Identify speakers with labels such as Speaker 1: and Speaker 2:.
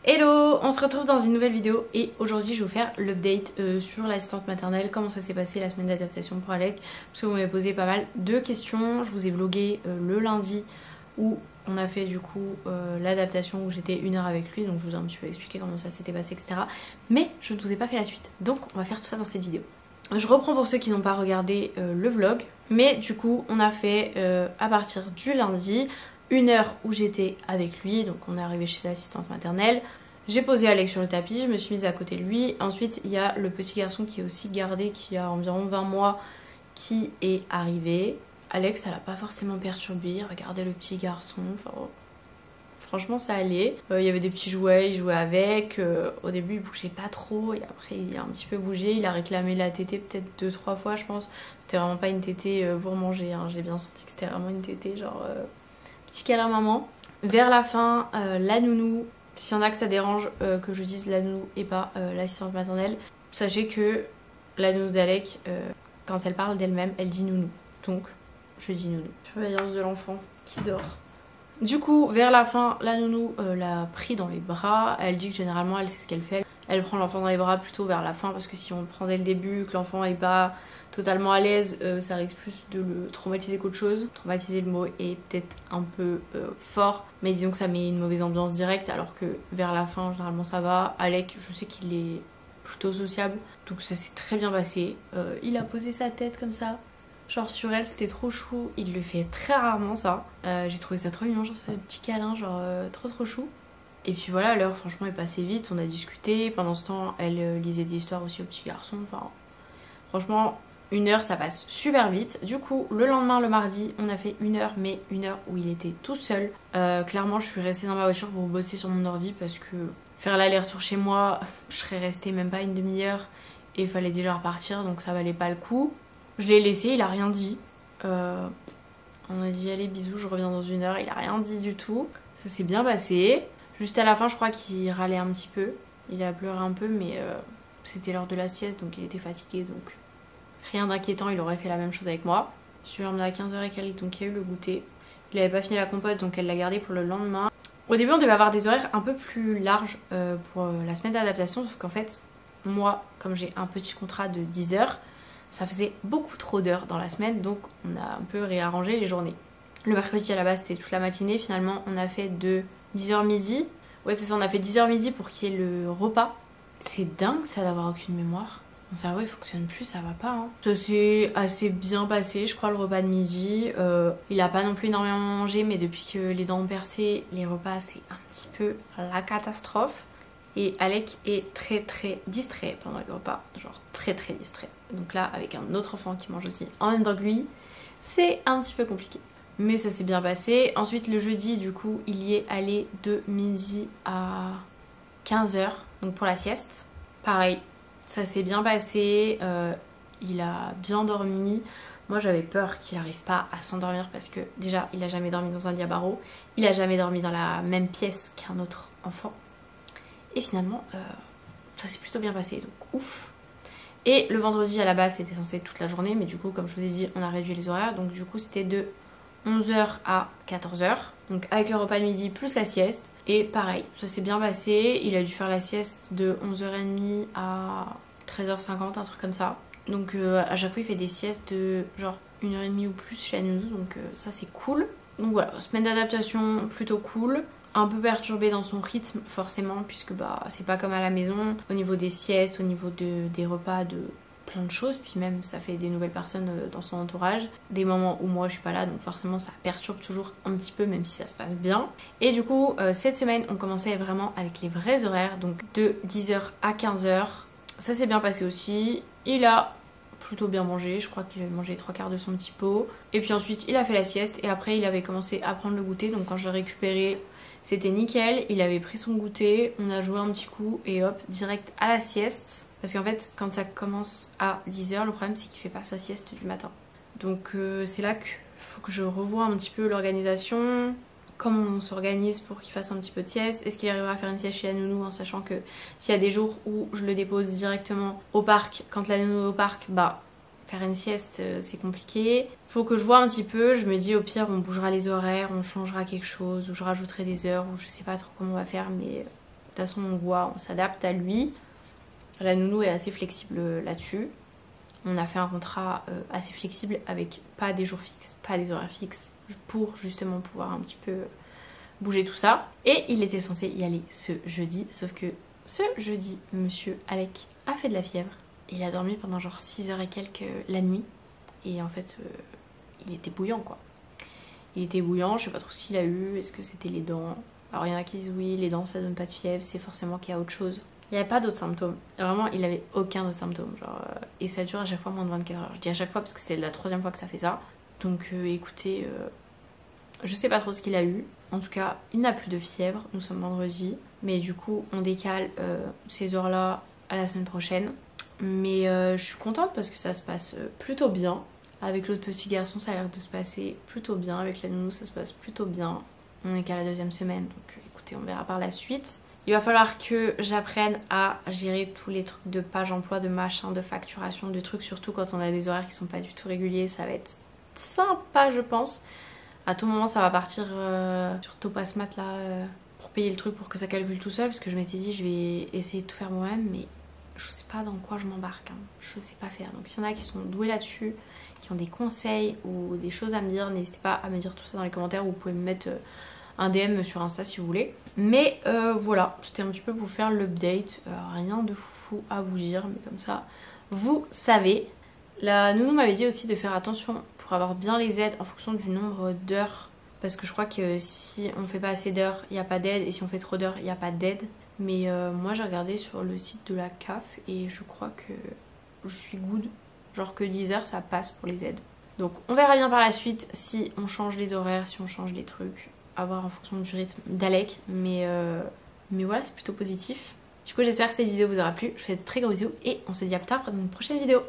Speaker 1: Hello, on se retrouve dans une nouvelle vidéo et aujourd'hui je vais vous faire l'update sur l'assistante maternelle, comment ça s'est passé la semaine d'adaptation pour Alec, parce que vous m'avez posé pas mal de questions. Je vous ai vlogué le lundi où on a fait du coup l'adaptation où j'étais 1 heure avec lui, donc je vous ai un petit peu expliqué comment ça s'était passé, etc. Mais je ne vous ai pas fait la suite, donc on va faire tout ça dans cette vidéo. Je reprends pour ceux qui n'ont pas regardé le vlog, mais du coup on a fait à partir du lundi 1 heure où j'étais avec lui, donc on est arrivé chez l'assistante maternelle. J'ai posé Alex sur le tapis, je me suis mise à côté de lui. Ensuite il y a le petit garçon qui est aussi gardé, qui a environ 20 mois, qui est arrivé. Alex ça l'a pas forcément perturbé, regardez le petit garçon, enfin, franchement ça allait. Il y avait des petits jouets, il jouait avec. Au début il bougeait pas trop et après il a un petit peu bougé. Il a réclamé la tétée peut-être 2-3 fois je pense. C'était vraiment pas une tétée pour manger, hein. J'ai bien senti que c'était vraiment une tétée genre petit câlin maman. Vers la fin, la nounou, s'il y en a que ça dérange que je dise la nounou et pas l'assistante maternelle, sachez que la nounou d'Alec, quand elle parle d'elle-même, elle dit nounou. Donc je dis nounou. Surveillance de l'enfant qui dort. Du coup, vers la fin, la nounou l'a pris dans les bras. Elle dit que généralement elle sait ce qu'elle fait. Elle prend l'enfant dans les bras plutôt vers la fin parce que si on le prend dès le début, que l'enfant est pas totalement à l'aise, ça risque plus de le traumatiser qu'autre chose. Traumatiser, le mot est peut-être un peu fort, mais disons que ça met une mauvaise ambiance directe, alors que vers la fin généralement ça va. Alec, je sais qu'il est plutôt sociable, donc ça s'est très bien passé. Il a posé sa tête comme ça, genre sur elle, c'était trop chou. Il le fait très rarement ça. J'ai trouvé ça trop mignon, genre ce petit câlin, genre trop chou. Et puis voilà, l'heure franchement est passée vite, on a discuté. Pendant ce temps, elle lisait des histoires aussi au petit garçon. Enfin, franchement, 1 heure ça passe super vite. Du coup, le lendemain, le mardi, on a fait 1 heure, mais 1 heure où il était tout seul. Clairement, je suis restée dans ma voiture pour bosser sur mon ordi parce que faire l'aller-retour chez moi, je serais restée même pas une demi-heure et il fallait déjà repartir, donc ça valait pas le coup. Je l'ai laissé, il a rien dit. On a dit allez bisous, je reviens dans 1 heure, il a rien dit du tout. Ça s'est bien passé. Juste à la fin, je crois qu'il râlait un petit peu. Il a pleuré un peu, mais c'était l'heure de la sieste, donc il était fatigué. Donc rien d'inquiétant, il aurait fait la même chose avec moi. Je suis emmenée à 15h et quelques, donc il y a eu le goûter. Il avait pas fini la compote, donc elle l'a gardé pour le lendemain. Au début, on devait avoir des horaires un peu plus larges pour la semaine d'adaptation, sauf qu'en fait, moi, comme j'ai un petit contrat de 10 heures, ça faisait beaucoup trop d'heures dans la semaine, donc on a un peu réarrangé les journées. Le mercredi à la base c'était toute la matinée, finalement on a fait de 10h midi. Ouais c'est ça, on a fait 10h midi pour qu'il y ait le repas. C'est dingue ça d'avoir aucune mémoire. Mon cerveau il fonctionne plus, ça va pas hein. Ça s'est assez bien passé, je crois, le repas de midi. Il a pas non plus énormément mangé, mais depuis que les dents ont percé, les repas c'est un petit peu la catastrophe. Et Alec est très distrait pendant le repas, genre très distrait. Donc là avec un autre enfant qui mange aussi en même temps que lui, c'est un petit peu compliqué. Mais ça s'est bien passé. Ensuite le jeudi du coup il y est allé de midi à 15h, donc pour la sieste. Pareil, ça s'est bien passé, il a bien dormi. Moi j'avais peur qu'il n'arrive pas à s'endormir parce que déjà il a jamais dormi dans un lit à barreaux, il a jamais dormi dans la même pièce qu'un autre enfant. Et finalement ça s'est plutôt bien passé, donc ouf. Et le vendredi à la base c'était censé être toute la journée, mais du coup comme je vous ai dit on a réduit les horaires, donc du coup c'était de 11h à 14h, donc avec le repas de midi plus la sieste. Et pareil, ça s'est bien passé, il a dû faire la sieste de 11h30 à 13h50, un truc comme ça. Donc à chaque fois il fait des siestes de genre 1h30 ou plus chez la nounou, donc ça c'est cool. Donc voilà, semaine d'adaptation plutôt cool. Un peu perturbé dans son rythme forcément, puisque bah c'est pas comme à la maison, au niveau des siestes, au niveau des repas, de plein de choses, puis même ça fait des nouvelles personnes dans son entourage, des moments où moi je suis pas là, donc forcément ça perturbe toujours un petit peu même si ça se passe bien. Et du coup cette semaine on commençait vraiment avec les vrais horaires, donc de 10h à 15h. Ça s'est bien passé aussi, il a plutôt bien mangé, je crois qu'il avait mangé 3/4 de son petit pot, et puis ensuite il a fait la sieste et après il avait commencé à prendre le goûter, donc quand je l'ai récupéré c'était nickel. Il avait pris son goûter, on a joué un petit coup et hop, direct à la sieste. Parce qu'en fait, quand ça commence à 10h, le problème c'est qu'il fait pas sa sieste du matin. Donc c'est là qu'il faut que je revoie un petit peu l'organisation, comment on s'organise pour qu'il fasse un petit peu de sieste. Est-ce qu'il arrivera à faire une sieste chez la nounou, en sachant que s'il y a des jours où je le dépose directement au parc, quand la nounou est au parc, bah faire une sieste c'est compliqué. Faut que je vois un petit peu, je me dis au pire on bougera les horaires, on changera quelque chose, ou je rajouterai des heures, ou je sais pas trop comment on va faire, mais toute façon on voit, on s'adapte à lui. La nounou est assez flexible là-dessus. On a fait un contrat assez flexible avec pas des jours fixes, pas des horaires fixes, pour justement pouvoir un petit peu bouger tout ça. Et il était censé y aller ce jeudi, sauf que ce jeudi, monsieur Alec a fait de la fièvre. Il a dormi pendant genre 6 heures et quelques la nuit. Et en fait, il était bouillant quoi. Il était bouillant, je sais pas trop s'il a eu, est-ce que c'était les dents. Alors il y en a qui disent oui, les dents ça donne pas de fièvre, c'est forcément qu'il y a autre chose. Il n'y avait pas d'autres symptômes. Vraiment, il avait aucun autre symptôme. Genre, et ça dure à chaque fois moins de 24 heures. Je dis à chaque fois parce que c'est la 3e fois que ça fait ça. Donc écoutez, je sais pas trop ce qu'il a eu. En tout cas, il n'a plus de fièvre. Nous sommes vendredi. Mais du coup, on décale ces heures-là à la semaine prochaine. Mais je suis contente parce que ça se passe plutôt bien. Avec l'autre petit garçon, ça a l'air de se passer plutôt bien. Avec la nounou, ça se passe plutôt bien. On est qu'à la 2e semaine. Donc écoutez, on verra par la suite. Il va falloir que j'apprenne à gérer tous les trucs de page emploi, de machin, de facturation, de trucs. Surtout quand on a des horaires qui sont pas du tout réguliers. Ça va être sympa, je pense. À tout moment, ça va partir sur Topasmat là pour payer le truc pour que ça calcule tout seul. Parce que je m'étais dit, je vais essayer de tout faire moi-même. Mais je sais pas dans quoi je m'embarque. Hein. Je sais pas faire. Donc s'il y en a qui sont doués là-dessus, qui ont des conseils ou des choses à me dire, n'hésitez pas à me dire tout ça dans les commentaires. Vous pouvez me mettre un DM sur Insta si vous voulez. Mais voilà, c'était un petit peu pour faire l'update. Rien de fou à vous dire, mais comme ça, vous savez. La nounou m'avait dit aussi de faire attention pour avoir bien les aides en fonction du nombre d'heures. Parce que je crois que si on fait pas assez d'heures, il n'y a pas d'aide. Et si on fait trop d'heures, il n'y a pas d'aide. Mais moi j'ai regardé sur le site de la CAF et je crois que je suis good. Genre que 10 heures ça passe pour les aides. Donc on verra bien par la suite si on change les horaires, si on change les trucs. À voir en fonction du rythme d'Alec. Mais voilà, c'est plutôt positif. Du coup j'espère que cette vidéo vous aura plu. Je vous fais de très gros bisous et on se dit à plus tard dans une prochaine vidéo.